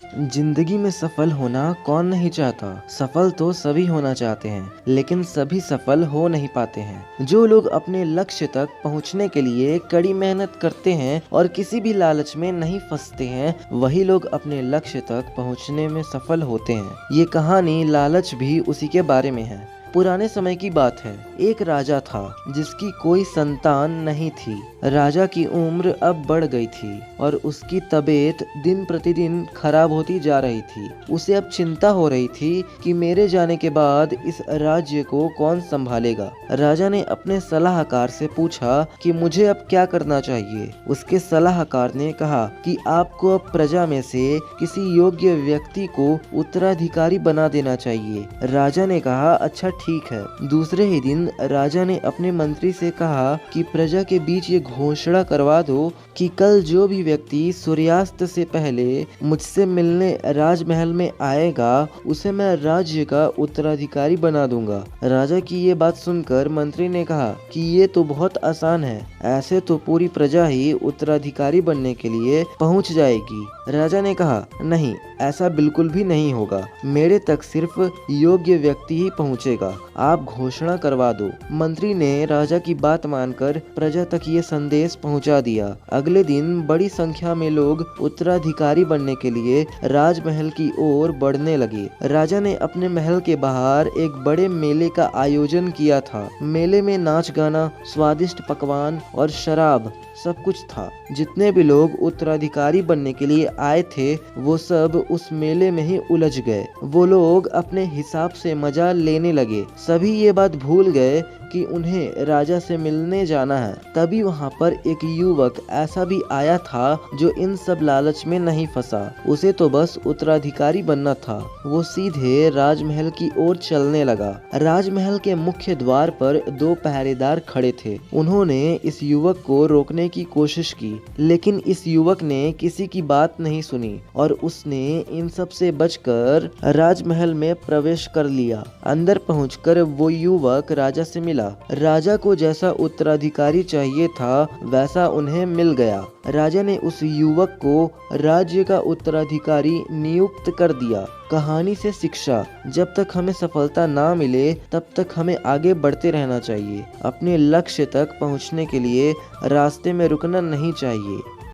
जिंदगी में सफल होना कौन नहीं चाहता। सफल तो सभी होना चाहते हैं, लेकिन सभी सफल हो नहीं पाते हैं। जो लोग अपने लक्ष्य तक पहुंचने के लिए कड़ी मेहनत करते हैं और किसी भी लालच में नहीं फंसते हैं, वही लोग अपने लक्ष्य तक पहुंचने में सफल होते हैं। ये कहानी लालच भी उसी के बारे में है। पुराने समय की बात है। एक राजा था जिसकी कोई संतान नहीं थी। राजा की उम्र अब बढ़ गई थी और उसकी तबीयत दिन प्रतिदिन खराब होती जा रही थी। उसे अब चिंता हो रही थी कि मेरे जाने के बाद इस राज्य को कौन संभालेगा। राजा ने अपने सलाहकार से पूछा कि मुझे अब क्या करना चाहिए। उसके सलाहकार ने कहा कि आपको अब प्रजा में से किसी योग्य व्यक्ति को उत्तराधिकारी बना देना चाहिए। राजा ने कहा, अच्छा ठीक है। दूसरे ही दिन राजा ने अपने मंत्री से कहा कि प्रजा के बीच ये घोषणा करवा दो कि कल जो भी व्यक्ति सूर्यास्त से पहले मुझसे मिलने राजमहल में आएगा, उसे मैं राज्य का उत्तराधिकारी बना दूंगा। राजा की ये बात सुनकर मंत्री ने कहा कि ये तो बहुत आसान है, ऐसे तो पूरी प्रजा ही उत्तराधिकारी बनने के लिए पहुंच जाएगी। राजा ने कहा, नहीं, ऐसा बिल्कुल भी नहीं होगा। मेरे तक सिर्फ योग्य व्यक्ति ही पहुंचेगा। आप घोषणा करवा दो। मंत्री ने राजा की बात मानकर प्रजा तक ये संदेश पहुंचा दिया। अगले दिन बड़ी संख्या में लोग उत्तराधिकारी बनने के लिए राजमहल की ओर बढ़ने लगे। राजा ने अपने महल के बाहर एक बड़े मेले का आयोजन किया था। मेले में नाच गाना, स्वादिष्ट पकवान और शराब सब कुछ था। जितने भी लोग उत्तराधिकारी बनने के लिए आए थे, वो सब उस मेले में ही उलझ गए। वो लोग अपने हिसाब से मजा लेने लगे। सभी ये बात भूल गए कि उन्हें राजा से मिलने जाना है। तभी वहाँ पर एक युवक ऐसा भी आया था जो इन सब लालच में नहीं फंसा। उसे तो बस उत्तराधिकारी बनना था। वो सीधे राजमहल की ओर चलने लगा। राजमहल के मुख्य द्वार पर दो पहरेदार खड़े थे। उन्होंने इस युवक को रोकने की कोशिश की, लेकिन इस युवक ने किसी की बात नहीं सुनी और उसने इन सब से बचकर राजमहल में प्रवेश कर लिया। अंदर पहुंचकर वो युवक राजा से मिला। राजा को जैसा उत्तराधिकारी चाहिए था, वैसा उन्हें मिल गया। राजा ने उस युवक को राज्य का उत्तराधिकारी नियुक्त कर दिया। कहानी से शिक्षा, जब तक हमें सफलता ना मिले तब तक हमें आगे बढ़ते रहना चाहिए। अपने लक्ष्य तक पहुंचने के लिए रास्ते में रुकना नहीं चाहिए।